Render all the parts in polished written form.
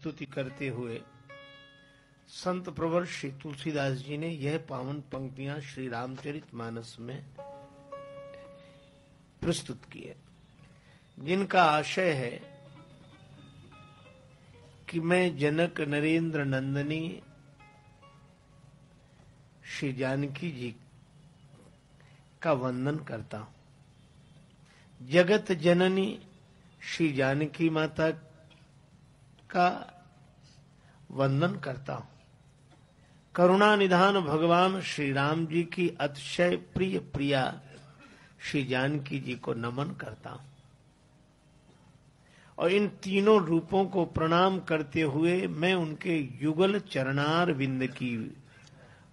स्तुति करते हुए संत प्रवर श्री तुलसीदास जी ने यह पावन पंक्तियां श्री रामचरितमानस में प्रस्तुत की है, जिनका आशय है कि मैं जनक नरेंद्र नंदनी श्री जानकी जी का वंदन करता हूं। जगत जननी श्री जानकी माता का वंदन करता हूं। करुणा निधान भगवान श्री राम जी की अतिशय प्रिय प्रिया श्री जानकी जी को नमन करता हूं और इन तीनों रूपों को प्रणाम करते हुए मैं उनके युगल चरणार विंद की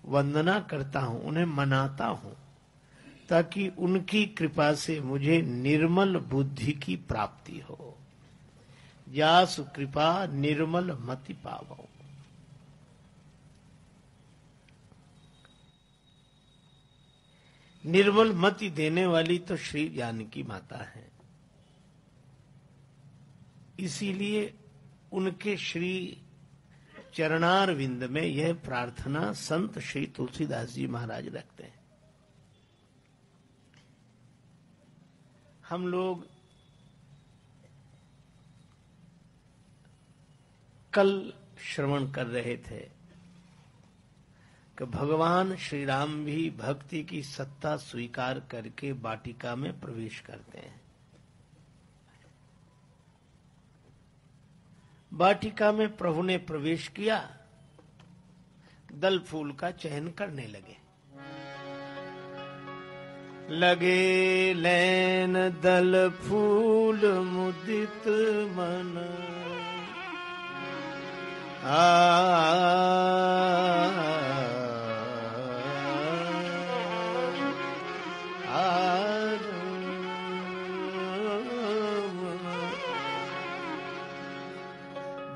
वंदना करता हूं, उन्हें मनाता हूं, ताकि उनकी कृपा से मुझे निर्मल बुद्धि की प्राप्ति हो। जासु कृपा निर्मल मति पावो। निर्मल मति देने वाली तो श्री जानकी माता है, इसीलिए उनके श्री चरणार विंद में यह प्रार्थना संत श्री तुलसीदास जी महाराज रखते हैं। हम लोग कल श्रवण कर रहे थे कि भगवान श्री राम भी भक्ति की सत्ता स्वीकार करके वाटिका में प्रवेश करते हैं। वाटिका में प्रभु ने प्रवेश किया, दल फूल का चयन करने लगे। लगे लैन दल फूल मुदित मन,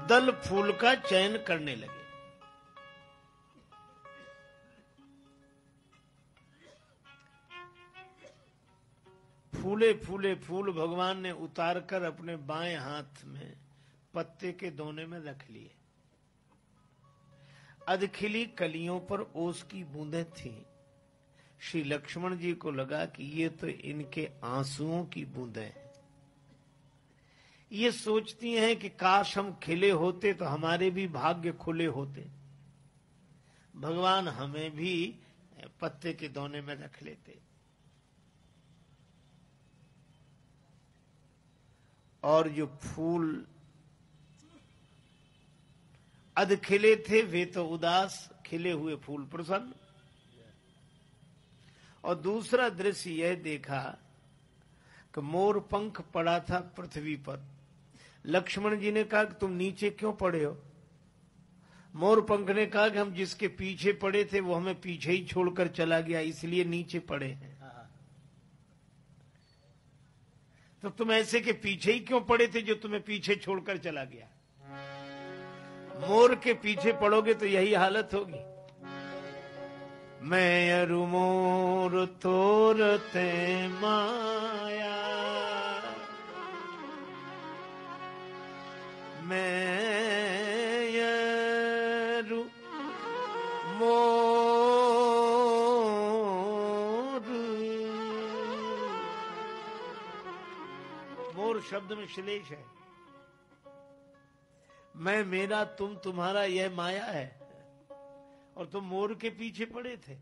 दल फूल का चयन करने लगे। फूले फूले फूल भगवान ने उतारकर अपने बाएं हाथ में पत्ते के दोने में रख लिए। अधखिली कलियों पर ओस की बूंदें थीं। श्री लक्ष्मण जी को लगा कि ये तो इनके आंसुओं की बूंदें हैं। ये सोचती हैं कि काश हम खिले होते तो हमारे भी भाग्य खुले होते, भगवान हमें भी पत्ते के दोने में रख लेते। और जो फूल अध खिले थे वे तो उदास, खिले हुए फूल प्रसन्न। और दूसरा दृश्य यह देखा कि मोर पंख पड़ा था पृथ्वी पर। लक्ष्मण जी ने कहा कि तुम नीचे क्यों पड़े हो? मोर पंख ने कहा कि हम जिसके पीछे पड़े थे वो हमें पीछे ही छोड़कर चला गया, इसलिए नीचे पड़े हैं। तो तुम ऐसे के पीछे ही क्यों पड़े थे जो तुम्हें पीछे छोड़कर चला गया? मोर के पीछे पड़ोगे तो यही हालत होगी। मैं अरु मोर तोरते माया, मैं अरु मोर, मोर शब्द में श्लेष है। मैं मेरा तुम तुम्हारा यह माया है और तुम मोर के पीछे पड़े थे।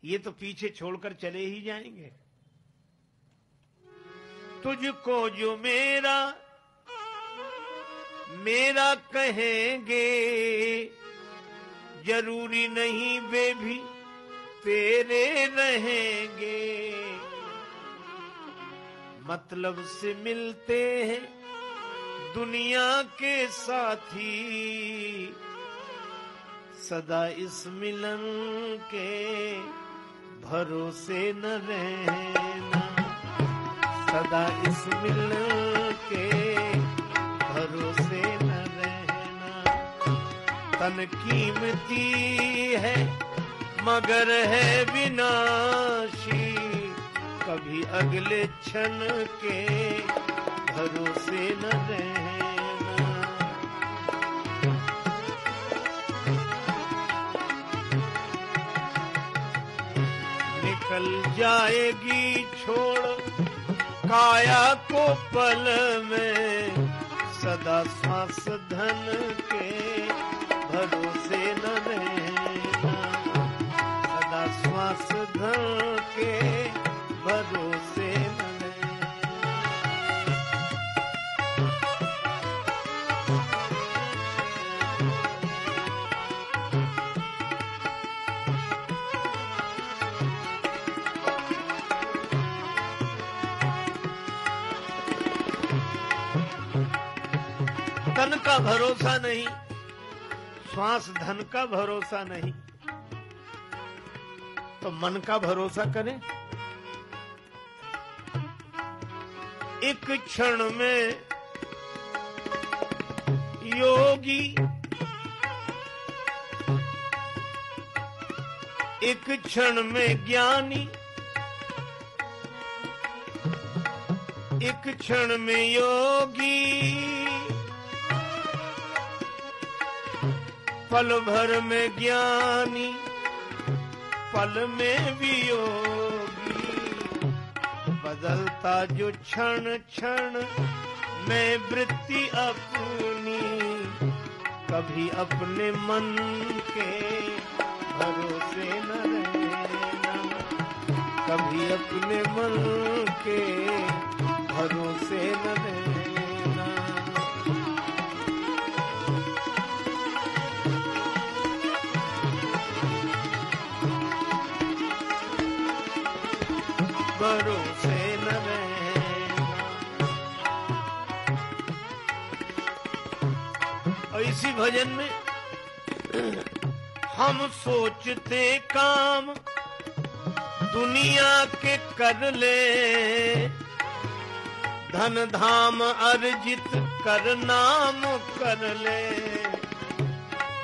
ये तो पीछे छोड़कर चले ही जाएंगे। तुझको जो मेरा मेरा कहेंगे, जरूरी नहीं वे भी तेरे रहेंगे। मतलब से मिलते हैं दुनिया के साथी, सदा इस मिलन के भरोसे न रहना, सदा इस मिलन के भरोसे न रहना। तन कीमती है मगर है विनाशी, कभी अगले क्षण के भरोसे न रहना। निकल जाएगी छोड़ काया को पल में, सदा श्वास धन के भरोसे न रहना। सदा श्वास धन के भरोसे न रहना। धन का भरोसा नहीं, श्वास धन का भरोसा नहीं, तो मन का भरोसा करें। एक क्षण में योगी, एक क्षण में ज्ञानी, एक क्षण में योगी, पल भर में ज्ञानी, पल में वियोगी। बदलता जो क्षण क्षण में वृत्ति अपनी, कभी अपने मन के भरोसे न रहना। कभी अपने मन के भरोसे न रहना। भरोसे न रहना। और इसी भजन में हम सोचते काम दुनिया के कर ले, धन धाम अर्जित कर नाम कर ले।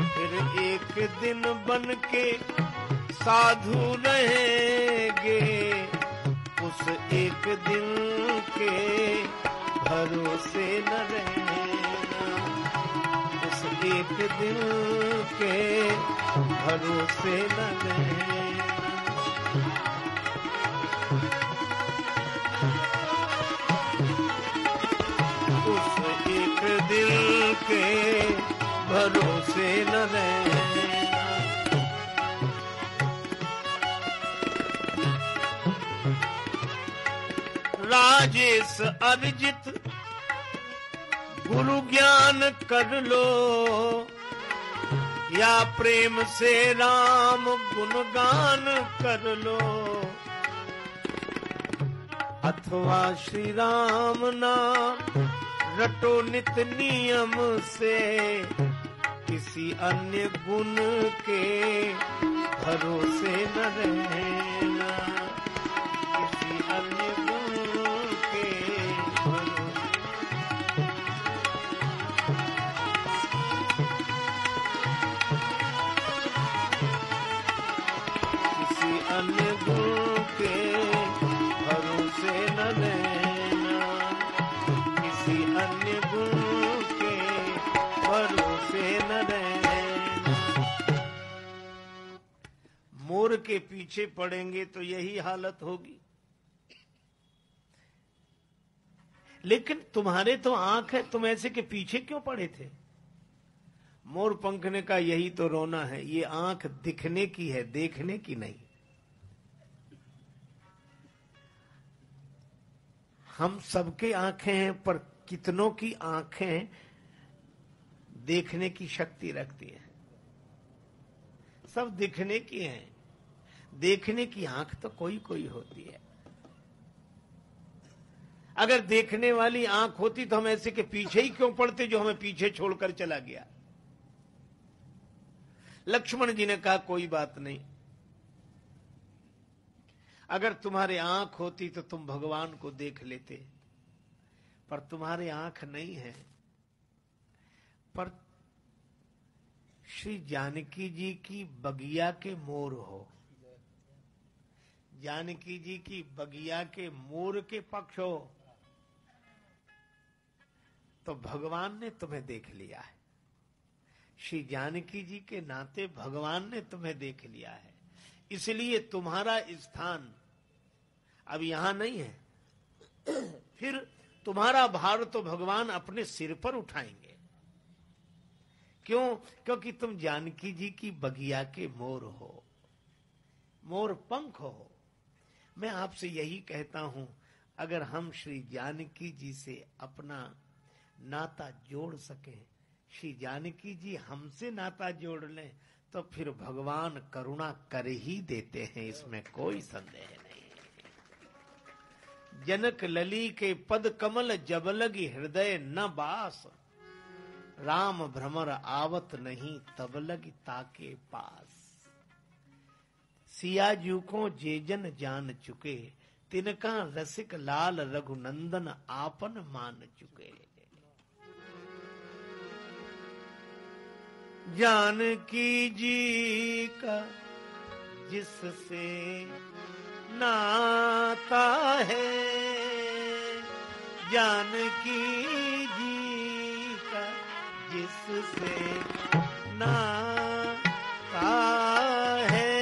फिर एक दिन बन के साधु रहेंगे, उस एक दिन के भरोसे न रहना। उस एक दिन के भरोसे न रहना। उस एक दिन के भरोसे न रहना। राजेश अर्जित गुरु ज्ञान कर लो, या प्रेम से राम गुणगान कर लो, अथवा श्री राम नाम रटो नित नियम से। किसी अन्य गुण के भरोसे न रहना। किसी अन्य अन्य गुण के भरोसे न रहना। किसी अन्य गुण के भरोसे न रहना। मोर के पीछे पड़ेंगे तो यही हालत होगी। लेकिन तुम्हारे तो आंख है, तुम ऐसे के पीछे क्यों पड़े थे? मोर पंख ने कहा यही तो रोना है, ये आंख दिखने की है, देखने की नहीं। हम सबके आंखें हैं, पर कितनों की आंखें देखने की शक्ति रखती हैं? सब दिखने की हैं, देखने की आंख तो कोई कोई होती है। अगर देखने वाली आंख होती तो हम ऐसे के पीछे ही क्यों पड़ते जो हमें पीछे छोड़कर चला गया? लक्ष्मण जी ने कहा कोई बात नहीं, अगर तुम्हारे आंख होती तो तुम भगवान को देख लेते, पर तुम्हारे आंख नहीं है। पर श्री जानकी जी की बगिया के मोर हो, जानकी जी की बगिया के मोर के पक्ष हो। तो भगवान ने तुम्हें देख लिया है। श्री जानकी जी के नाते भगवान ने तुम्हें देख लिया है, इसलिए तुम्हारा स्थान अब यहां नहीं है। फिर तुम्हारा भार तो भगवान अपने सिर पर उठाएंगे। क्यों? क्योंकि तुम जानकी जी की बगिया के मोर हो, मोर पंख हो। मैं आपसे यही कहता हूं, अगर हम श्री जानकी जी से अपना नाता जोड़ सकें, श्री जानकी जी हमसे नाता जोड़ लें, तो फिर भगवान करुणा कर ही देते हैं, इसमें कोई संदेह नहीं। जनक लली के पद कमल जब लगी हृदय न बास, राम भ्रमर आवत नहीं तब लगी ताके पास। सियाजू को जे जन जान चुके, तिनका रसिक लाल रघुनंदन आपन मान चुके। जानकी जी का जिससे नाता है, जानकी जी का जिससे नाता है,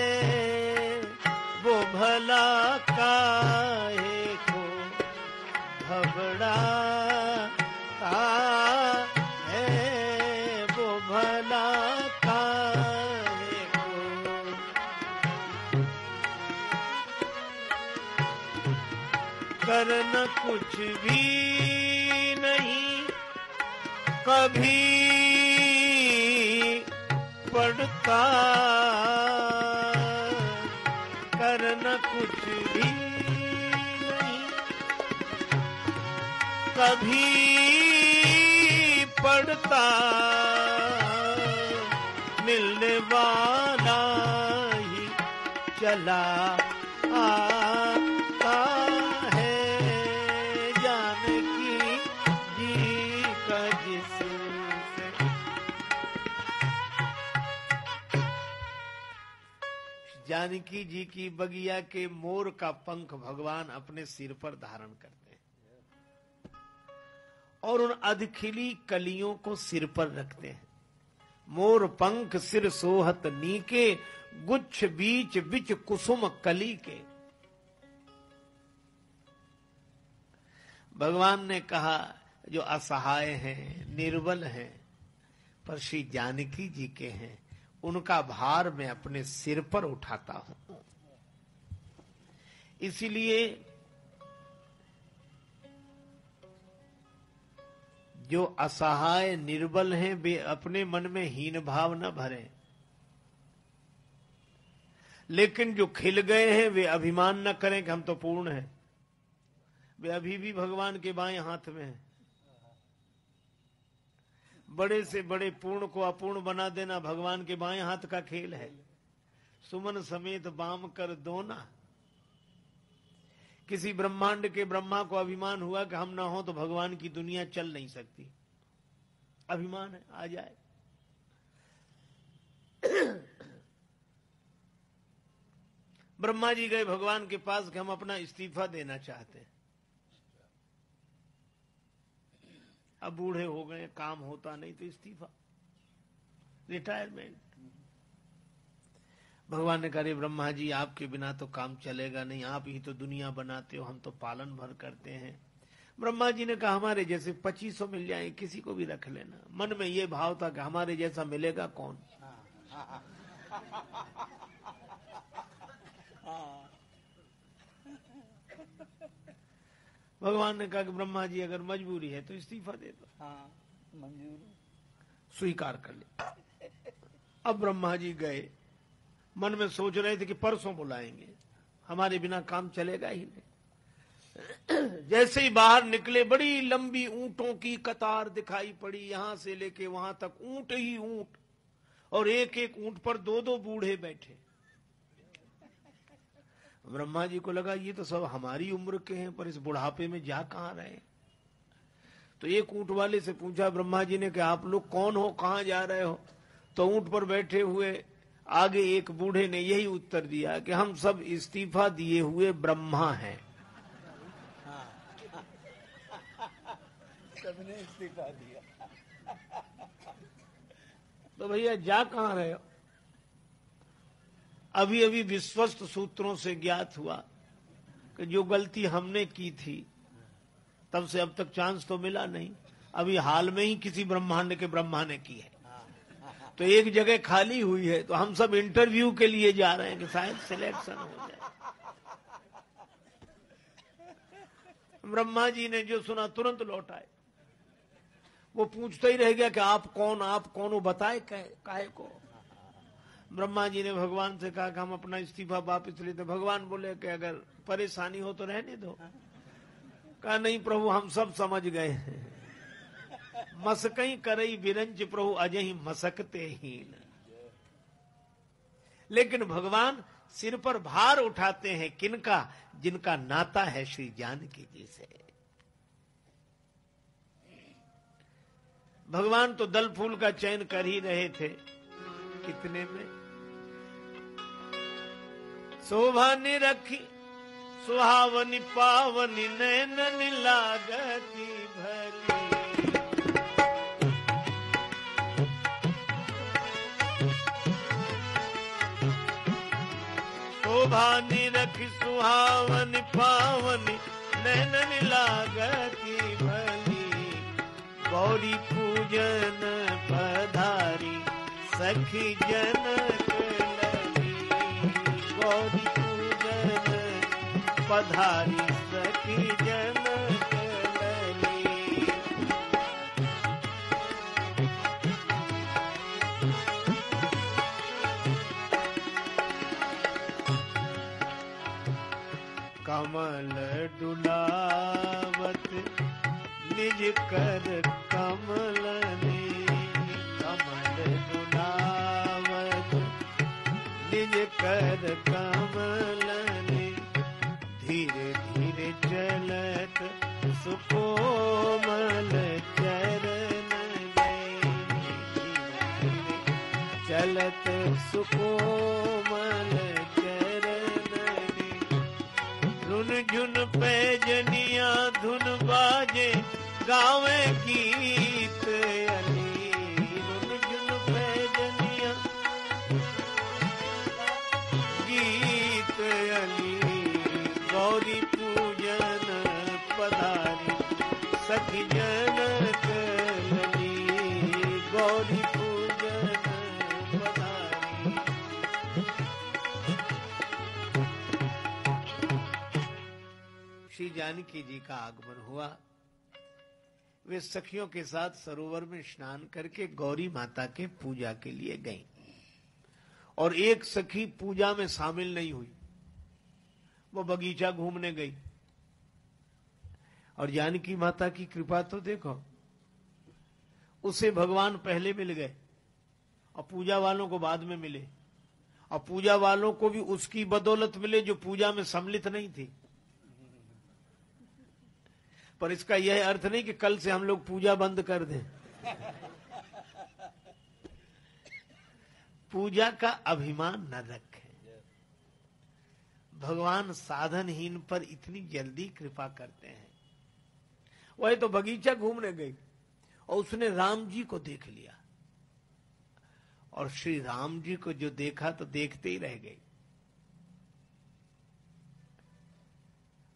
वो भला काहे को घबराता है, वो भला काहे को। करना कुछ भी नहीं कभी पड़ता, करना कुछ भी नहीं कभी पड़ता, मिलने वाला ही चला आता है, जानकी जी का जिससे। जानकी जी की बगिया के मोर का पंख भगवान अपने सिर पर धारण करते हैं और उन अधखिली कलियों को सिर पर रखते हैं। मोर पंख सिर सोहत नीके, गुच्छ बीच बिच कुसुम कली के। भगवान ने कहा जो असहाय हैं, निर्बल हैं, पर श्री जानकी जी के हैं, उनका भार मैं अपने सिर पर उठाता हूं। इसीलिए जो असहाय निर्बल हैं, वे अपने मन में हीन भाव न भरें, लेकिन जो खिल गए हैं वे अभिमान न करें कि हम तो पूर्ण हैं। वे अभी भी भगवान के बाएं हाथ में हैं। बड़े से बड़े पूर्ण को अपूर्ण बना देना भगवान के बाएं हाथ का खेल है। सुमन समेत बाम कर दोना। किसी ब्रह्मांड के ब्रह्मा को अभिमान हुआ कि हम ना हो तो भगवान की दुनिया चल नहीं सकती। अभिमान है, आ जाए। ब्रह्मा जी गए भगवान के पास कि हम अपना इस्तीफा देना चाहते हैं, अब बूढ़े हो गए, काम होता नहीं तो इस्तीफा, रिटायरमेंट। भगवान ने कहा ब्रह्मा जी आपके बिना तो काम चलेगा नहीं, आप ही तो दुनिया बनाते हो, हम तो पालन भर करते हैं। ब्रह्मा जी ने कहा हमारे जैसे 2500 मिल जाए, किसी को भी रख लेना। मन में ये भाव था कि हमारे जैसा मिलेगा कौन। भगवान ने कहा कि ब्रह्मा जी अगर मजबूरी है तो इस्तीफा दे दो। हाँ, मंजूर, स्वीकार कर लिया। अब ब्रह्मा जी गए, मन में सोच रहे थे कि परसों बुलाएंगे, हमारे बिना काम चलेगा ही नहीं। जैसे ही बाहर निकले बड़ी लंबी ऊंटों की कतार दिखाई पड़ी, यहां से लेके वहां तक ऊंट ही ऊंट, और एक एक ऊंट पर 2-2 बूढ़े बैठे। ब्रह्मा जी को लगा ये तो सब हमारी उम्र के हैं, पर इस बुढ़ापे में जा कहां रहे। तो एक ऊंट वाले से पूछा ब्रह्मा जी ने कि आप लोग कौन हो, कहां जा रहे हो। तो ऊंट पर बैठे हुए आगे एक बूढ़े ने यही उत्तर दिया कि हम सब इस्तीफा दिए हुए ब्रह्मा हैं। सबने इस्तीफा दिया। तो भैया जा कहां रहे हो? अभी अभी विश्वस्त सूत्रों से ज्ञात हुआ कि जो गलती हमने की थी तब से अब तक चांस तो मिला नहीं, अभी हाल में ही किसी ब्रह्मांड के ब्रह्मा ने की है, तो एक जगह खाली हुई है, तो हम सब इंटरव्यू के लिए जा रहे हैं कि शायद सिलेक्शन हो जाए। ब्रह्मा जी ने जो सुना तुरंत लौट आए। वो पूछता ही रह गया कि आप कौन, आप कौन, वो बताए काहे को। ब्रह्मा जी ने भगवान से कहा कि हम अपना इस्तीफा वापस लेते। भगवान बोले कि अगर परेशानी हो तो रहने दो। कहा नहीं प्रभु, हम सब समझ गए हैं, मसकई करई विरंज प्रभु अजय मसकते ही न। लेकिन भगवान सिर पर भार उठाते हैं किनका? जिनका नाता है श्री जानकी जी से। भगवान तो दल फूल का चयन कर ही रहे थे। कितने में शोभा निरखी सुहावनी पावनी नैनन लागती भली। शोभा निरखी सुहावनी पावनी नैनन लागती भली। गौरी पूजन पधारी सखी जनक लली। गौरी पूजन पधारी सखी जनक लली। कमल डुलावत निज कर कमल ने। कमल डुलावत निज कर कमल ने। धीरे धीरे चलत सुकोमल चरण ने। धीरे धीरे चलत सुकोमल चरण ने। रुन झुन पैजनिया धुन बाजे गावे गीत अली। रुन झुन पैजनिया गीत अली। गौरी पूजन पधारी सखी जनक लली। गौरी पूजन पधारी। श्री जानकी जी का आगमन हुआ। वे सखियों के साथ सरोवर में स्नान करके गौरी माता के पूजा के लिए गईं। और एक सखी पूजा में शामिल नहीं हुई, वो बगीचा घूमने गई। और जानकी माता की कृपा तो देखो, उसे भगवान पहले मिल गए और पूजा वालों को बाद में मिले। और पूजा वालों को भी उसकी बदौलत मिले जो पूजा में सम्मिलित नहीं थी। पर इसका यह अर्थ नहीं कि कल से हम लोग पूजा बंद कर दें। पूजा का अभिमान न रखें। भगवान साधनहीन पर इतनी जल्दी कृपा करते हैं। वही तो बगीचा घूमने गई और उसने राम जी को देख लिया। और श्री राम जी को जो देखा तो देखते ही रह गई।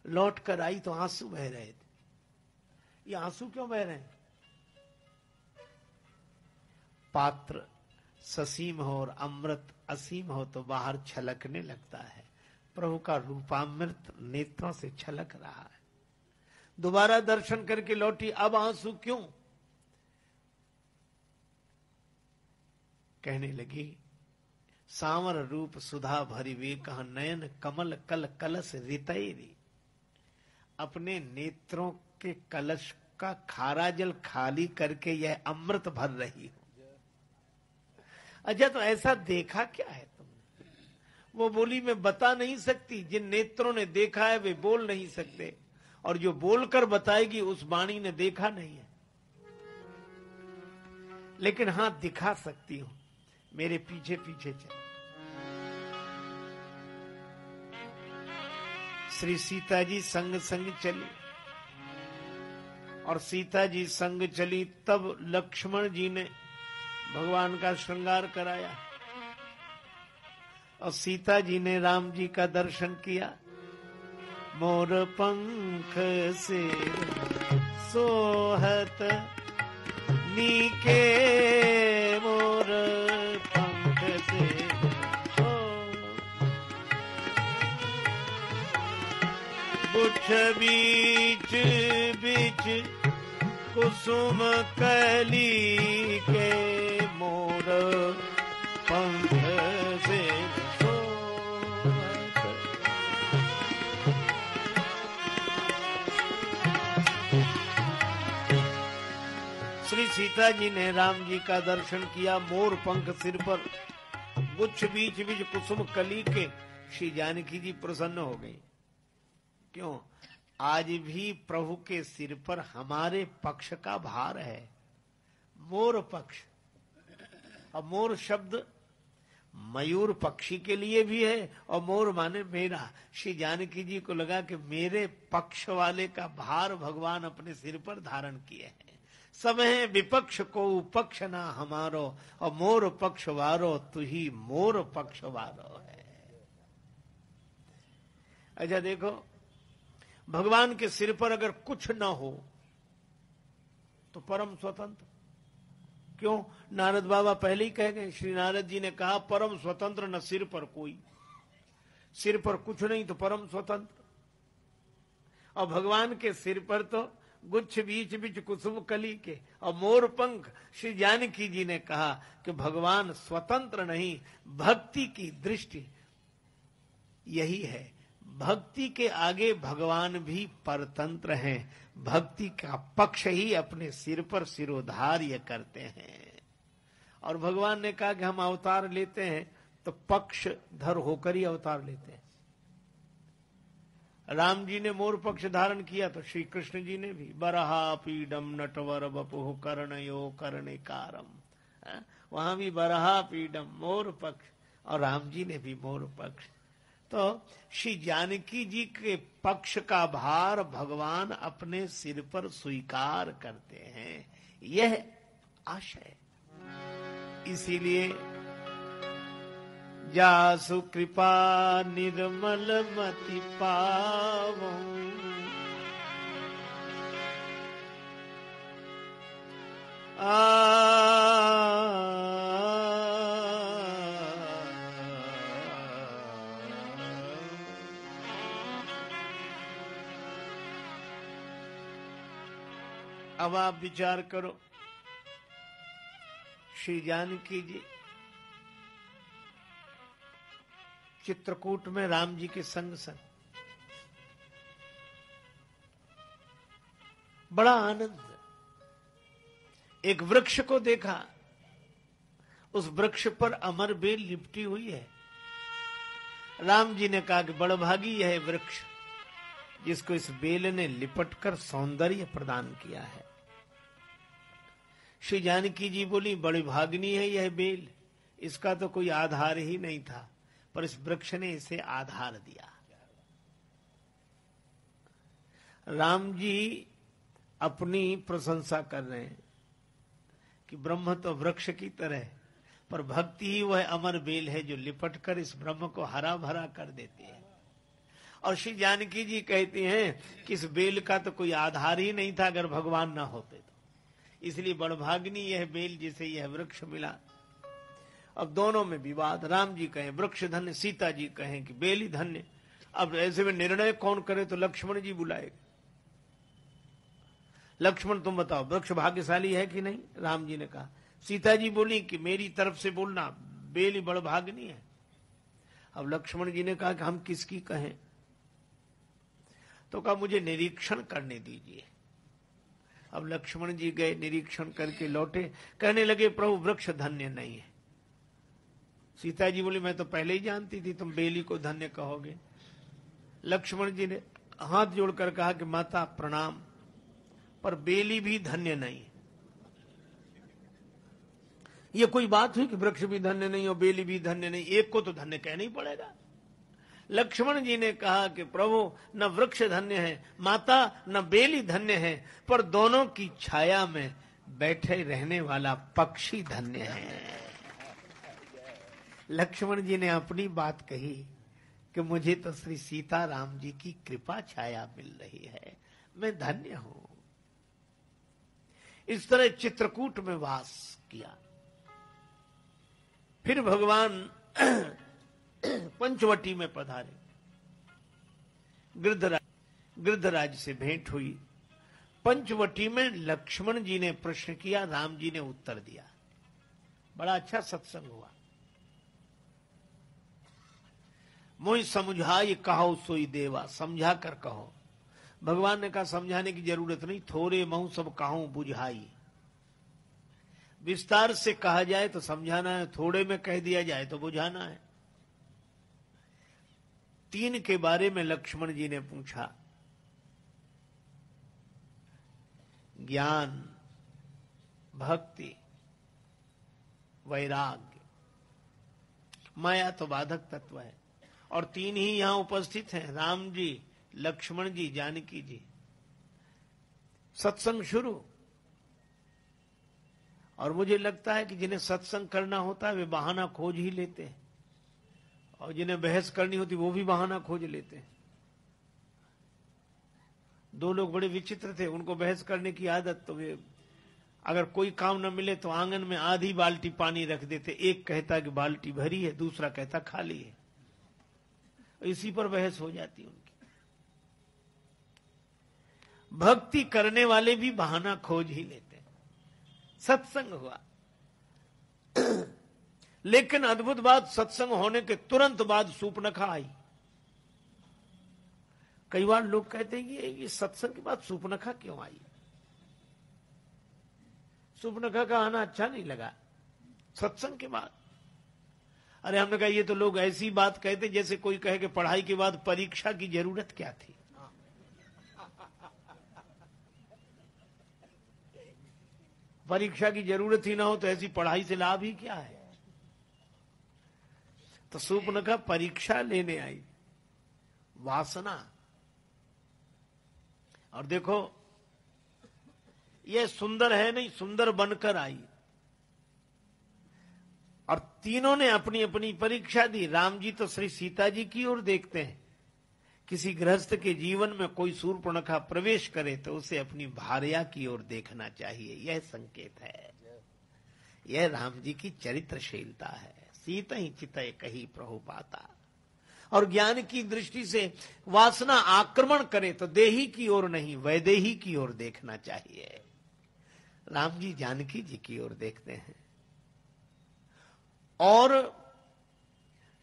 लौट कर आई तो आंसू बह रहे थे। ये आंसू क्यों बह रहे हैं? पात्र ससीम हो और अमृत असीम हो तो बाहर छलकने लगता है। प्रभु का रूपामृत नेत्रों से छलक रहा है। दोबारा दर्शन करके लौटी, अब आंसू क्यों? कहने लगी, सांवर रूप सुधा भरी वे कहा नयन कमल कल कलश रितैरी। अपने नेत्रों के कलश का खारा जल खाली करके यह अमृत भर रही हो। अच्छा, तो ऐसा देखा क्या है तुमने? वो बोली, मैं बता नहीं सकती। जिन नेत्रों ने देखा है वे बोल नहीं सकते, और जो बोलकर बताएगी उस वाणी ने देखा नहीं है। लेकिन हां, दिखा सकती हूं। मेरे पीछे पीछे चल। श्री सीता जी संग संग चली। और सीता जी संग चली, तब लक्ष्मण जी ने भगवान का श्रृंगार कराया और सीता जी ने राम जी का दर्शन किया। मोर पंख से सोहत नीके, मोर पंख से गुच्छ बीच बीच कुसुम कली के, मोर पंख से श्री सीता जी ने राम जी का दर्शन किया। मोर पंख सिर पर, गुच्छ बीच बीच कुसुम कली के। श्री जानकी जी प्रसन्न हो गई। क्यों? आज भी प्रभु के सिर पर हमारे पक्ष का भार है, मोर पक्ष। अब मोर शब्द मयूर पक्षी के लिए भी है और मोर माने मेरा। श्री जानकी जी को लगा कि मेरे पक्ष वाले का भार भगवान अपने सिर पर धारण किए हैं। सब है विपक्ष को पक्ष ना हमारो, और मोर पक्ष वारो तू ही मोर पक्ष वारो है। अच्छा देखो, भगवान के सिर पर अगर कुछ न हो तो परम स्वतंत्र। क्यों? नारद बाबा पहले ही कह गए। श्री नारद जी ने कहा परम स्वतंत्र न सिर पर कोई। सिर पर कुछ नहीं तो परम स्वतंत्र। और भगवान के सिर पर तो गुच्छ बीच बीच कुसुम कली के और मोर पंख। श्री जानकी जी ने कहा कि भगवान स्वतंत्र नहीं, भक्ति की दृष्टि यही है। भक्ति के आगे भगवान भी परतंत्र हैं। भक्ति का पक्ष ही अपने सिर पर सिरोधार्य करते हैं। और भगवान ने कहा कि हम अवतार लेते हैं तो पक्षधर होकर ही अवतार लेते हैं। राम जी ने मोर पक्ष धारण किया तो श्री कृष्ण जी ने भी बरहा पीडम नटवर बपुः कर्णयो कर्णिकारम, वहां भी बरहा पीडम मोर पक्ष, और राम जी ने भी मोर पक्ष। तो श्री जानकी जी के पक्ष का भार भगवान अपने सिर पर स्वीकार करते हैं, यह आशय। इसीलिए जासु कृपा निर्मल मति पावो, अब आप विचार करो, श्री जानकी जी चित्रकूट में राम जी के संग संग, बड़ा आनंद। एक वृक्ष को देखा, उस वृक्ष पर अमर बेल लिपटी हुई है। राम जी ने कहा कि बड़भागी यह वृक्ष जिसको इस बेल ने लिपटकर सौंदर्य प्रदान किया है। श्री जानकी जी बोली बड़ी भागनी है यह बेल, इसका तो कोई आधार ही नहीं था, पर इस वृक्ष ने इसे आधार दिया। राम जी अपनी प्रशंसा कर रहे हैं कि ब्रह्म तो वृक्ष की तरह, पर भक्ति ही वह अमर बेल है जो लिपटकर इस ब्रह्म को हरा भरा कर देती है। और श्री जानकी जी कहती हैं कि इस बेल का तो कोई आधार ही नहीं था अगर भगवान ना होते तो, इसलिए बड़भाग्नि यह बेल जिसे यह वृक्ष मिला। अब दोनों में विवाद, राम जी कहें वृक्ष धन्य, सीता जी कहें कि बेली धन्य। अब ऐसे में निर्णय कौन करे? तो लक्ष्मण जी बुलाएगा। लक्ष्मण तुम बताओ वृक्ष भाग्यशाली है कि नहीं? राम जी ने कहा। सीता जी बोली कि मेरी तरफ से बोलना, बेली बड़भाग्नि है। अब लक्ष्मण जी ने कहा कि हम किसकी कहें? तो कहा मुझे निरीक्षण करने दीजिए। अब लक्ष्मण जी गए, निरीक्षण करके लौटे, कहने लगे प्रभु वृक्ष धन्य नहीं है। सीता जी बोली मैं तो पहले ही जानती थी तुम बेली को धन्य कहोगे। लक्ष्मण जी ने हाथ जोड़कर कहा कि माता प्रणाम, पर बेली भी धन्य नहीं है। ये कोई बात हुई कि वृक्ष भी धन्य नहीं और बेली भी धन्य नहीं? एक को तो धन्य कहना ही पड़ेगा। लक्ष्मण जी ने कहा कि प्रभु न वृक्ष धन्य है, माता न बेली धन्य है, पर दोनों की छाया में बैठे रहने वाला पक्षी धन्य है। लक्ष्मण जी ने अपनी बात कही कि मुझे तो श्री सीता राम जी की कृपा छाया मिल रही है, मैं धन्य हूं। इस तरह चित्रकूट में वास किया। फिर भगवान पंचवटी में पधारे। गिरधराज से भेंट हुई। पंचवटी में लक्ष्मण जी ने प्रश्न किया, राम जी ने उत्तर दिया। बड़ा अच्छा सत्संग हुआ। मोहि समझाई कहो सोई देवा, समझा कर कहो। भगवान ने कहा समझाने की जरूरत नहीं, थोड़े महु सब कहूं बुझाई। विस्तार से कहा जाए तो समझाना है, थोड़े में कह दिया जाए तो बुझाना है। 3 के बारे में लक्ष्मण जी ने पूछा, ज्ञान, भक्ति, वैराग्य। माया तो बाधक तत्व है और 3 ही यहां उपस्थित हैं, राम जी, लक्ष्मण जी, जानकी जी। सत्संग शुरू। और मुझे लगता है कि जिन्हें सत्संग करना होता है वे बहाना खोज ही लेते हैं, और जिन्हें बहस करनी होती वो भी बहाना खोज लेते हैं। 2 लोग बड़े विचित्र थे, उनको बहस करने की आदत, तो वे अगर कोई काम न मिले तो आंगन में आधी बाल्टी पानी रख देते। एक कहता कि बाल्टी भरी है, दूसरा कहता खाली है, इसी पर बहस हो जाती उनकी। भक्ति करने वाले भी बहाना खोज ही लेते हैं। सत्संग हुआ, लेकिन अद्भुत बात, सत्संग होने के तुरंत बाद सूपनखा आई। कई बार लोग कहते हैं कि ये सत्संग के बाद सूपनखा क्यों आई? सूपनखा का आना अच्छा नहीं लगा सत्संग के बाद। अरे हमने कहा ये तो लोग ऐसी बात कहते जैसे कोई कहे कि पढ़ाई के बाद परीक्षा की जरूरत क्या थी। परीक्षा की जरूरत ही ना हो तो ऐसी पढ़ाई से लाभ ही क्या है? तो सूपनखा परीक्षा लेने आई, वासना। और देखो ये सुंदर है नहीं, सुंदर बनकर आई। और तीनों ने अपनी अपनी परीक्षा दी। राम जी तो श्री सीता जी की ओर देखते हैं। किसी गृहस्थ के जीवन में कोई शूर्पणखा प्रवेश करे तो उसे अपनी भार्या की ओर देखना चाहिए, यह संकेत है। यह राम जी की चरित्रशीलता है। सीता ही चितय कही प्रभु पाता। और ज्ञान की दृष्टि से वासना आक्रमण करे तो देही की ओर नहीं, वैदेही की ओर देखना चाहिए। राम जी जानकी जी की ओर देखते हैं, और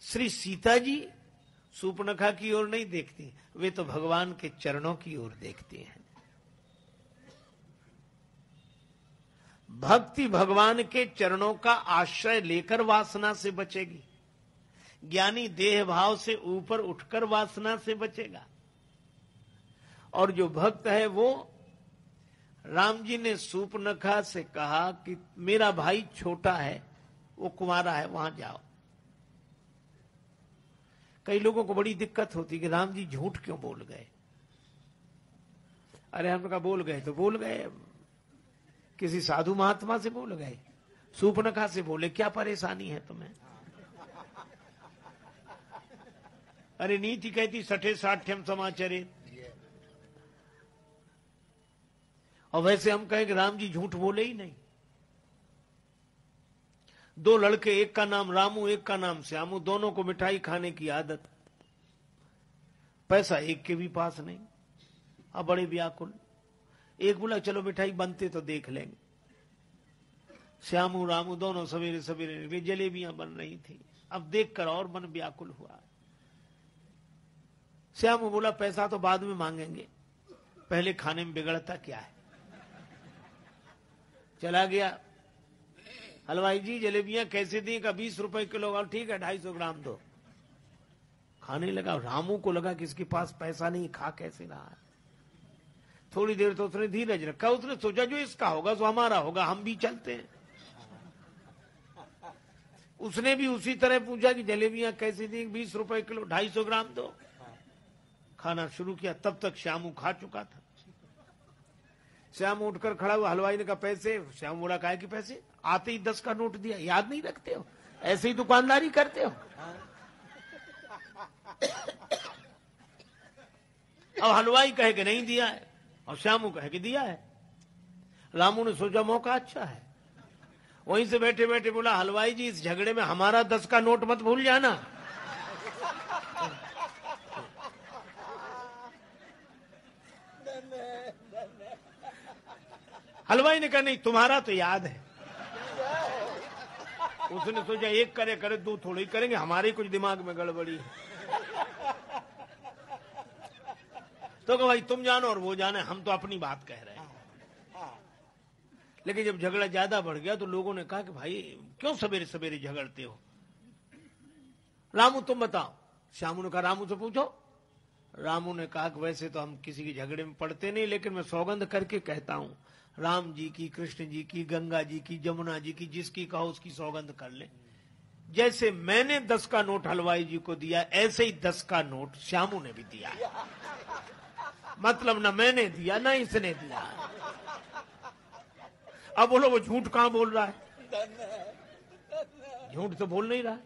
श्री सीता जी सूपनखा की ओर नहीं देखती, वे तो भगवान के चरणों की ओर देखती हैं। भक्ति भगवान के चरणों का आश्रय लेकर वासना से बचेगी। ज्ञानी देह भाव से ऊपर उठकर वासना से बचेगा। और जो भक्त है वो, राम जी ने सूपनखा से कहा कि मेरा भाई छोटा है, वो कुंवारा है, वहां जाओ। कई लोगों को बड़ी दिक्कत होती कि राम जी झूठ क्यों बोल गए। अरे हमने कहा बोल गए तो बोल गए, किसी साधु महात्मा से बोल गए, सूपनखा से बोले, क्या परेशानी है तुम्हें? अरे नीति कहती सठे साठ्यम समाचरे। और वैसे हम कहें कि राम जी झूठ बोले ही नहीं। 2 लड़के, एक का नाम रामू एक का नाम श्यामू, दोनों को मिठाई खाने की आदत। पैसा एक के भी पास नहीं, अब बड़े व्याकुल। एक बोला चलो मिठाई बनते तो देख लेंगे। श्यामू रामू दोनों सवेरे सवेरे निकले, जलेबियां बन रही थी। अब देखकर और मन व्याकुल हुआ। श्यामू बोला पैसा तो बाद में मांगेंगे, पहले खाने में बिगड़ता क्या है। चला गया, हलवाई जी जलेबियां कैसे दी? का 20 रुपए किलो। और ठीक है 250 ग्राम दो। खाने लगा। रामू को लगा कि इसके पास पैसा नहीं, खा कैसे रहा है। थोड़ी देर तो उसने धीरज रखा। उसने सोचा जो इसका होगा सो हमारा होगा, हम भी चलते हैं। उसने भी उसी तरह पूछा कि जलेबियां कैसी दी? 20 रुपए किलो, 250 ग्राम दो। खाना शुरू किया, तब तक श्यामू खा चुका था। श्याम उठकर खड़ा हुआ, हलवाई ने कहा पैसे? श्याम बोला काहे के पैसे? आते ही 10 का नोट दिया। याद नहीं रखते हो? ऐसे ही दुकानदारी करते हो? अब हलवाई कहे कि नहीं दिया है और श्यामू कहे कि दिया है। रामू ने सोचा मौका अच्छा है, वहीं से बैठे बैठे बोला हलवाई जी इस झगड़े में हमारा 10 का नोट मत भूल जाना। हलवाई ने कहा नहीं तुम्हारा तो याद है। उसने सोचा एक करे करे दो थोड़ी करेंगे, हमारे कुछ दिमाग में गड़बड़ी है। तो कहा भाई तुम जानो और वो जाने, हम तो अपनी बात कह रहे हैं। लेकिन जब झगड़ा ज्यादा बढ़ गया तो लोगों ने कहा कि भाई क्यों सवेरे सवेरे झगड़ते हो? रामू तुम बताओ। श्यामू ने कहा रामू से पूछो। रामू ने कहा कि वैसे तो हम किसी के झगड़े में पड़ते नहीं, लेकिन मैं सौगंध करके कहता हूं, राम जी की, कृष्ण जी की, गंगा जी की, जमुना जी की, जिसकी कहो उसकी सौगंध कर ले। जैसे मैंने 10 का नोट हलवाई जी को दिया, ऐसे ही 10 का नोट श्यामू ने भी दिया। मतलब न मैंने दिया न इसने दिया। अब बोलो वो झूठ कहां बोल रहा है? झूठ तो बोल नहीं रहा।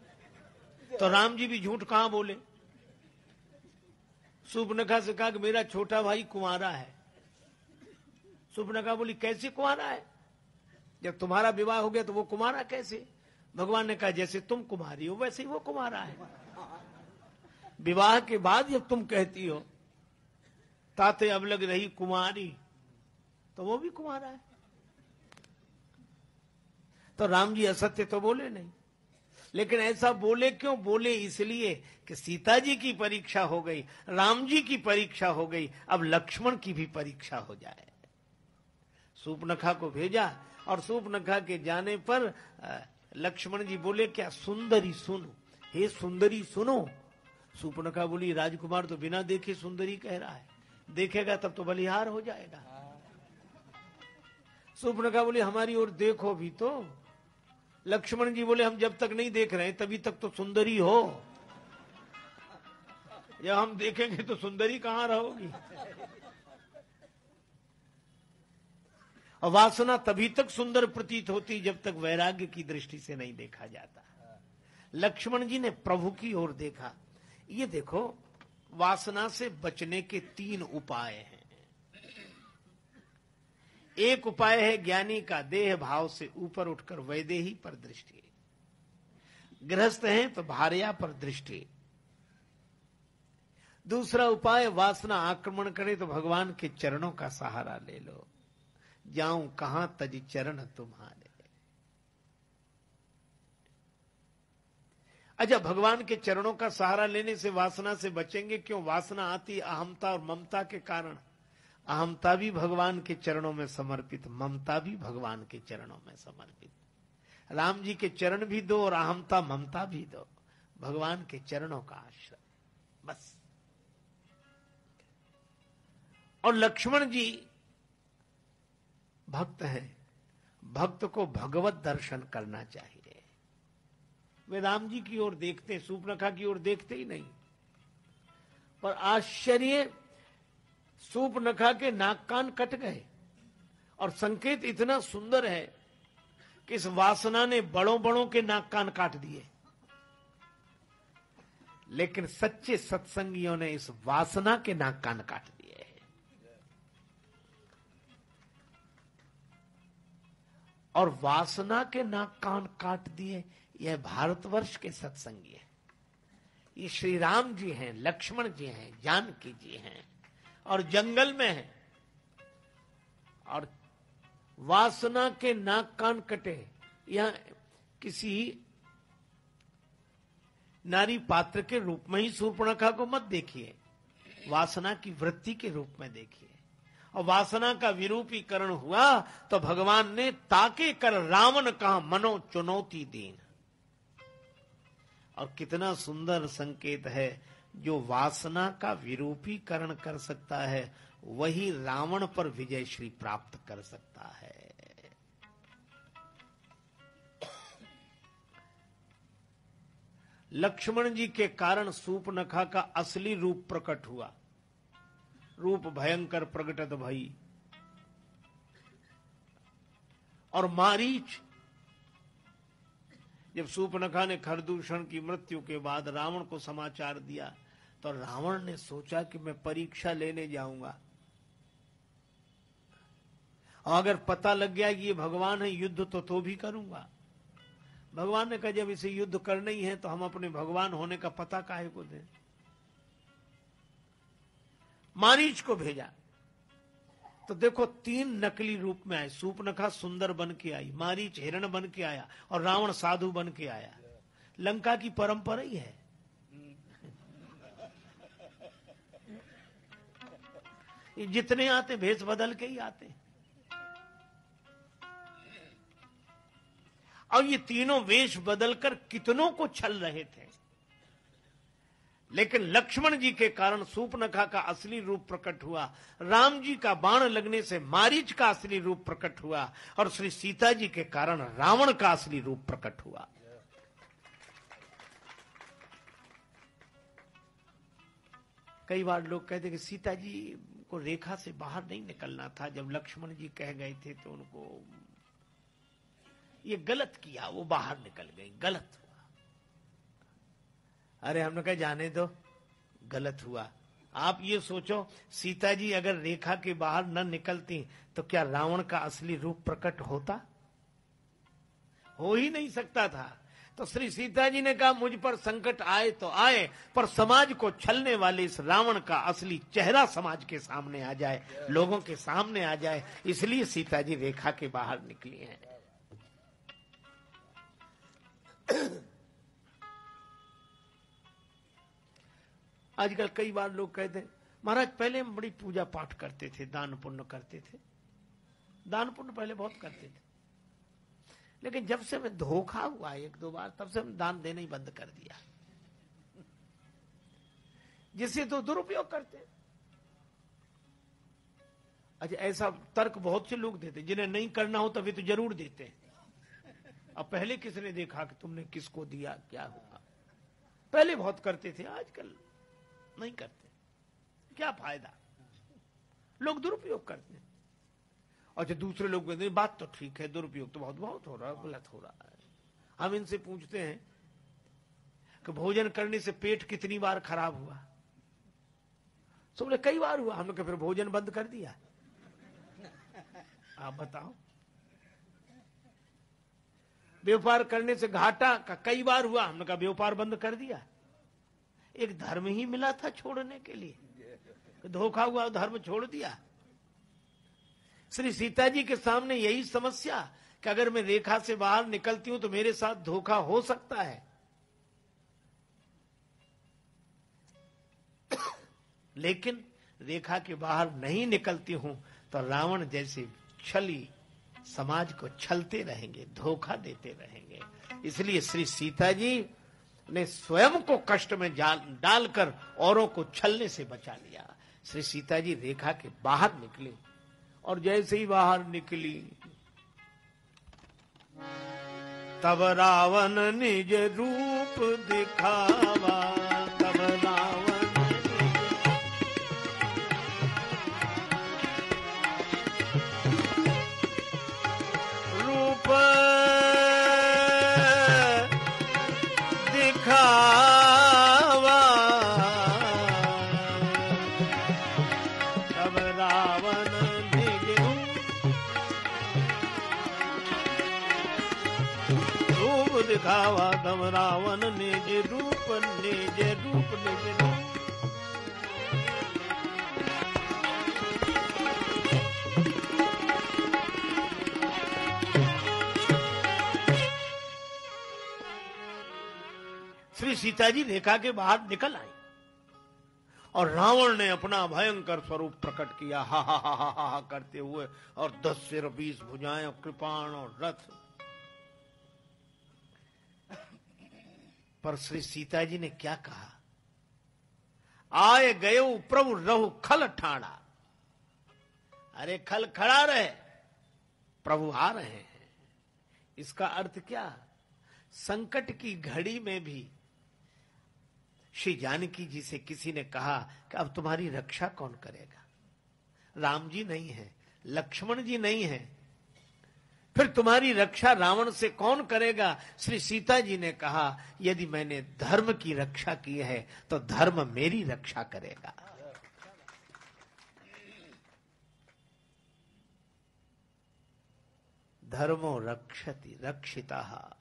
तो राम जी भी झूठ कहां बोले? सुपनखा से कहा कि मेरा छोटा भाई कुंवारा है। सुपनखा बोली कैसे कुंवारा है? जब तुम्हारा विवाह हो गया तो वो कुंवारा कैसे? भगवान ने कहा जैसे तुम कुमारी हो वैसे ही वो कुंवारा है। विवाह के बाद जब तुम कहती हो ताते अब लग रही कुमारी, तो वो भी कुंवारा है। तो राम जी असत्य तो बोले नहीं, लेकिन ऐसा बोले क्यों? बोले इसलिए कि सीता जी की परीक्षा हो गई, राम जी की परीक्षा हो गई, अब लक्ष्मण की भी परीक्षा हो जाए। सूपनखा को भेजा और सूपनखा के जाने पर लक्ष्मण जी बोले क्या सुंदरी सुनो, हे सुंदरी सुनो। सूपनखा बोली राजकुमार तो बिना देखे सुंदरी कह रहा है, देखेगा तब तो बलिहार हो जाएगा। सूपनखा बोली हमारी ओर देखो भी तो। लक्ष्मण जी बोले हम जब तक नहीं देख रहे तभी तक तो सुंदरी हो, जब हम देखेंगे तो सुंदरी कहां रहोगी? और वासना तभी तक सुंदर प्रतीत होती जब तक वैराग्य की दृष्टि से नहीं देखा जाता। लक्ष्मण जी ने प्रभु की ओर देखा। ये देखो वासना से बचने के 3 उपाय हैं। एक उपाय है ज्ञानी का देह भाव से ऊपर उठकर वैदेही पर दृष्टि, गृहस्थ हैं तो भार्या पर दृष्टि। दूसरा उपाय वासना आक्रमण करे तो भगवान के चरणों का सहारा ले लो, जाऊं कहां तज चरण तुम्हारे। अच्छा भगवान के चरणों का सहारा लेने से वासना से बचेंगे क्यों? वासना आती अहमता और ममता के कारण। अहमता भी भगवान के चरणों में समर्पित, ममता भी भगवान के चरणों में समर्पित। राम जी के चरण भी दो और अहमता ममता भी दो, भगवान के चरणों का आश्रय बस। और लक्ष्मण जी भक्त हैं, भक्त को भगवत दर्शन करना चाहिए। वे राम जी की ओर देखते, सूपनखा की ओर देखते ही नहीं। पर आश्चर्य, सूपनखा के नाक कान कट गए और संकेत इतना सुंदर है कि इस वासना ने बड़ों बड़ों के नाक कान काट दिए, लेकिन सच्चे सत्संगियों ने इस वासना के नाक कान काट दिए। और वासना के नाक कान काट दिए, यह भारतवर्ष के सत्संगी है। ये श्री राम जी हैं, लक्ष्मण जी हैं, जानकी जी हैं और जंगल में हैं। और वासना के नाक कान कटे, यह किसी नारी पात्र के रूप में ही शूर्पणखा को मत देखिए, वासना की वृत्ति के रूप में देखिए। और वासना का विरूपीकरण हुआ तो भगवान ने ताके कर रावण का मनो चुनौती दीन। और कितना सुंदर संकेत है, जो वासना का विरूपीकरण कर सकता है वही रावण पर विजय श्री प्राप्त कर सकता है। लक्ष्मण जी के कारण सूर्पनखा का असली रूप प्रकट हुआ। रूप भयंकर प्रकटत भई। और मारीच, जब सूर्पनखा ने खरदूषण की मृत्यु के बाद रावण को समाचार दिया, तो रावण ने सोचा कि मैं परीक्षा लेने जाऊंगा, और अगर पता लग गया कि ये भगवान है, युद्ध तो भी करूंगा। भगवान ने कहा जब इसे युद्ध करना ही है तो हम अपने भगवान होने का पता काहे को दें। मारीच को भेजा, तो देखो 3 नकली रूप में आए। सूर्पनखा सुंदर बन के आई, मारीच हिरण बन के आया, और रावण साधु बन के आया। लंका की परंपरा ही है। ये जितने आते भेष बदल के ही आते। और ये तीनों वेश बदलकर कितनों को छल रहे थे, लेकिन लक्ष्मण जी के कारण सूर्पनखा का असली रूप प्रकट हुआ। राम जी का बाण लगने से मारीच का असली रूप प्रकट हुआ, और श्री सीता जी के कारण रावण का असली रूप प्रकट हुआ। कई बार लोग कहते कि सीता जी को रेखा से बाहर नहीं निकलना था, जब लक्ष्मण जी कह गए थे तो उनको ये गलत किया, वो बाहर निकल गई, गलत हुआ। अरे हमने कहा जाने दो, गलत हुआ। आप ये सोचो, सीता जी अगर रेखा के बाहर न निकलती तो क्या रावण का असली रूप प्रकट होता? हो ही नहीं सकता था। तो श्री सीता जी ने कहा मुझ पर संकट आए तो आए, पर समाज को छलने वाले इस रावण का असली चेहरा समाज के सामने आ जाए, लोगों के सामने आ जाए, इसलिए सीता जी रेखा के बाहर निकली हैं। आजकल कई बार लोग कहते हैं महाराज पहले हम बड़ी पूजा पाठ करते थे, दान पुण्य करते थे। दान पुण्य पहले बहुत करते थे, लेकिन जब से हमें धोखा हुआ 1-2 बार, तब से हम दान देना ही बंद कर दिया। जिससे तो दुरुपयोग करते हैं। अच्छा, ऐसा तर्क बहुत से लोग देते, जिन्हें नहीं करना हो तभी तो जरूर देते हैं। अब पहले किसने देखा कि तुमने किसको दिया, क्या हुआ? पहले बहुत करते थे, आजकल नहीं करते। क्या फायदा? लोग दुरुपयोग करते हैं। अच्छा, दूसरे लोग कहते हैं बात तो ठीक है, दुरुपयोग तो बहुत बहुत हो रहा है, गलत हो रहा है। हम इनसे पूछते हैं कि भोजन करने से पेट कितनी बार खराब हुआ? सब बोले कई बार हुआ। हमने कहा फिर भोजन बंद कर दिया। आप बताओ। व्यापार करने से घाटा का कई बार हुआ। हमने कहा व्यापार बंद कर दिया। एक धर्म ही मिला था छोड़ने के लिए, धोखा हुआ, धर्म छोड़ दिया। श्री सीता जी के सामने यही समस्या कि अगर मैं रेखा से बाहर निकलती हूं तो मेरे साथ धोखा हो सकता है। लेकिन रेखा के बाहर नहीं निकलती हूं तो रावण जैसे छली समाज को छलते रहेंगे, धोखा देते रहेंगे। इसलिए श्री सीता जी ने स्वयं को कष्ट में डालकर औरों को छलने से बचा लिया। श्री सीता जी रेखा के बाहर निकली, और जैसे ही बाहर निकली तब रावण निज रूप दिखावा। तब रावण रूप दिखावा। तब रावण निज रूप दिखावा। तब रावण निज रूप निज रूप निज रूप। श्री सीता जी रेखा के बाहर निकल आई, और रावण ने अपना भयंकर स्वरूप प्रकट किया, हा हा हा हा हा करते हुए, और 10 सिर 20 भुजाएं, कृपाण और रथ। पर श्री सीता जी ने क्या कहा? आए गए प्रभु रहु खल ठाड़ा। अरे खल खड़ा रहे, प्रभु आ रहे हैं। इसका अर्थ क्या? संकट की घड़ी में भी श्री जानकी जी से किसी ने कहा कि अब तुम्हारी रक्षा कौन करेगा? राम जी नहीं है, लक्ष्मण जी नहीं है, फिर तुम्हारी रक्षा रावण से कौन करेगा? श्री सीता जी ने कहा, यदि मैंने धर्म की रक्षा की है तो धर्म मेरी रक्षा करेगा। धर्मो रक्षति रक्षिता।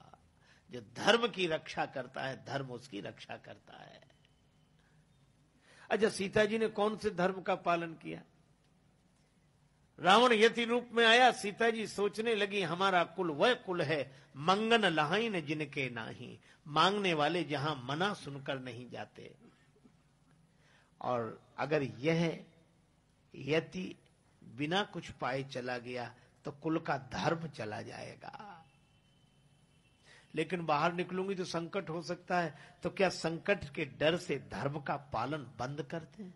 जो धर्म की रक्षा करता है, धर्म उसकी रक्षा करता है। अच्छा, सीता जी ने कौन से धर्म का पालन किया? रावण यति रूप में आया, सीता जी सोचने लगी हमारा कुल वह कुल है मंगन लहाइन जिनके नाही, मांगने वाले जहां मना सुनकर नहीं जाते। और अगर यह यति बिना कुछ पाए चला गया तो कुल का धर्म चला जाएगा। लेकिन बाहर निकलूंगी तो संकट हो सकता है, तो क्या संकट के डर से धर्म का पालन बंद करते हैं?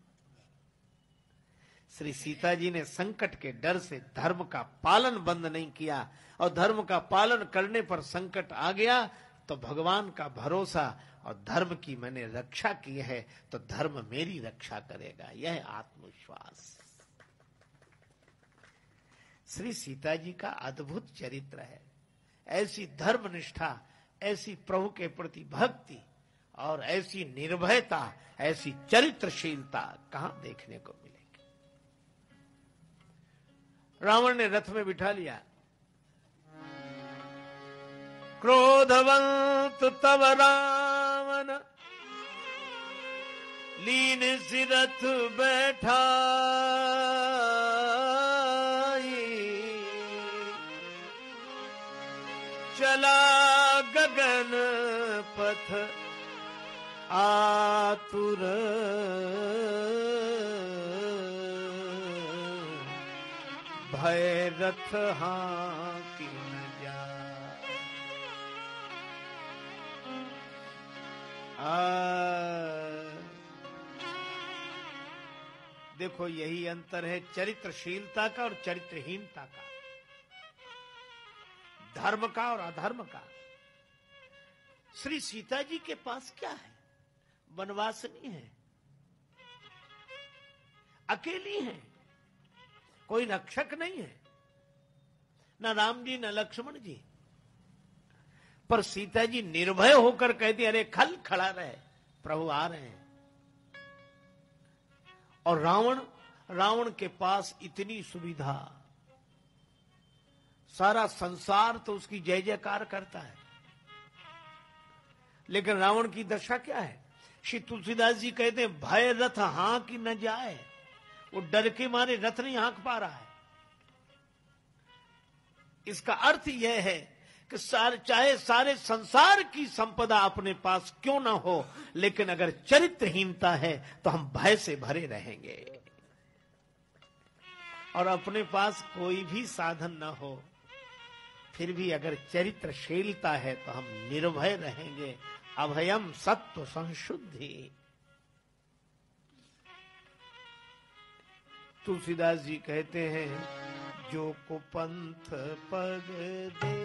श्री सीता जी ने संकट के डर से धर्म का पालन बंद नहीं किया, और धर्म का पालन करने पर संकट आ गया तो भगवान का भरोसा और धर्म की मैंने रक्षा की है तो धर्म मेरी रक्षा करेगा, यह आत्मविश्वास श्री सीता जी का अद्भुत चरित्र है। ऐसी धर्मनिष्ठा, ऐसी प्रभु के प्रति भक्ति और ऐसी निर्भयता, ऐसी चरित्रशीलता कहां देखने को मिलेगी। रावण ने रथ में बिठा लिया। क्रोधवंत तव रावण लीन सिरथ बैठा, चला गगन पथ आतुर, भय रथ हाँकी न जा। देखो, यही अंतर है चरित्रशीलता का और चरित्रहीनता का, धर्म का और अधर्म का। श्री सीता जी के पास क्या है? वनवासिनी है, अकेली है, कोई रक्षक नहीं है, न राम जी न लक्ष्मण जी। पर सीता जी निर्भय होकर कहती, अरे खल खड़ा रहे, प्रभु आ रहे हैं। और रावण के पास इतनी सुविधा, सारा संसार तो उसकी जय जयकार करता है, लेकिन रावण की दशा क्या है? श्री तुलसीदास जी कहते हैं, भय रथ हाँ कि न जाए। वो डर के मारे रथ नहीं हाँक पा रहा है। इसका अर्थ यह है कि चाहे सारे संसार की संपदा अपने पास क्यों ना हो, लेकिन अगर चरित्रहीनता है तो हम भय से भरे रहेंगे। और अपने पास कोई भी साधन न हो, फिर भी अगर चरित्रशीलता है तो हम निर्भय रहेंगे। अभयम सत्व संशुद्धि। तुलसीदास जी कहते हैं, जो कुपंथ पग दे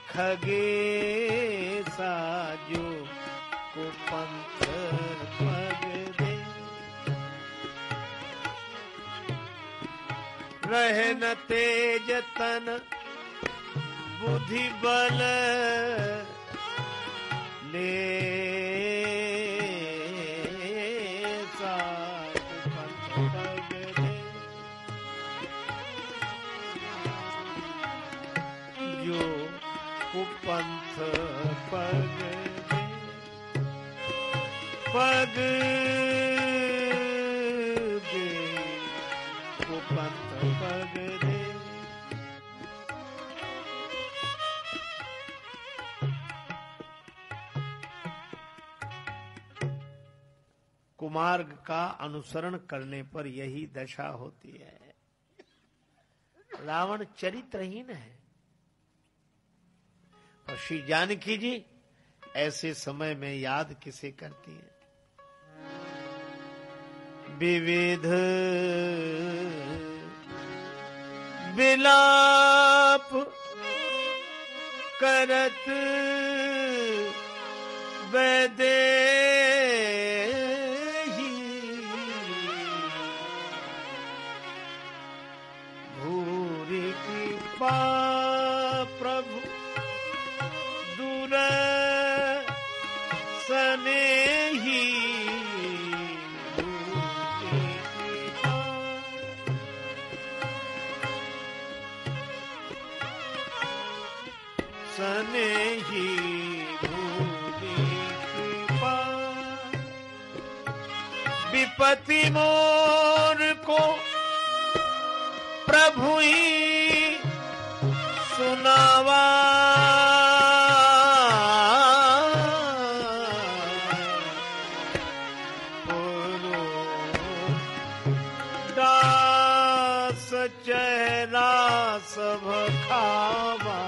खगेसा, जो कुपंथ पग दे रहे न तेज तन बुद्धि बल ले, पंथ पग दे, पग दे, वो पंथ पग दे। कुमार्ग का अनुसरण करने पर यही दशा होती है। रावण चरित्रहीन है, और श्री जानकी जी ऐसे समय में याद किसे करती है? विविध विलाप करत वैद्य सनेही भूली कृपा। विपत्ति मोर को प्रभु ही सुनावा। दास चेहरा सब खावा।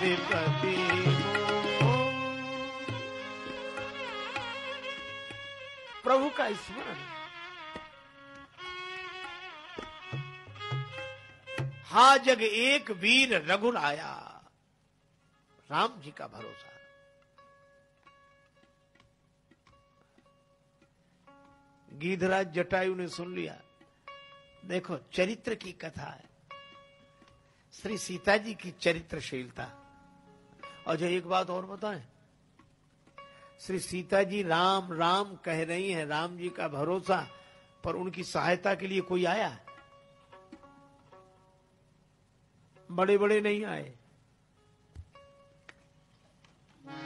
विपत्ति प्रभु का स्मरण। हा जग एक वीर रघुराया। राम जी का भरोसा। गीधराज जटायु ने सुन लिया। देखो चरित्र की कथा है, श्री सीता जी की चरित्रशीलता। और जो एक बात और बताएं, श्री सीता जी राम राम कह रही हैं, राम जी का भरोसा, पर उनकी सहायता के लिए कोई आया? बड़े बड़े नहीं आए।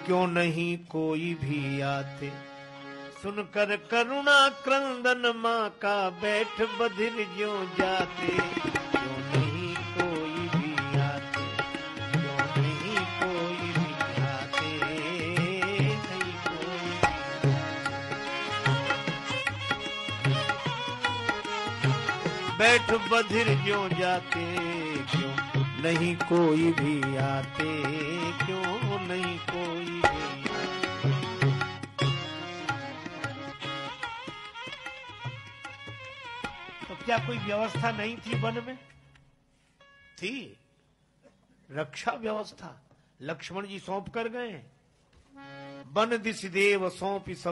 क्यों नहीं कोई भी आते, सुनकर करुणा क्रंदन माँ का बैठ बधिर ज्यों जाते। क्यों नहीं कोई भी आते, क्यों नहीं कोई भी आते, नहीं कोई। बैठ बधिर ज्यों जाते, क्यों नहीं कोई भी आते, क्यों नहीं कोई भी आते। तो क्या कोई व्यवस्था नहीं थी वन में? थी रक्षा व्यवस्था। लक्ष्मण जी सौंप कर गए। वन दिस देव सौंपी सब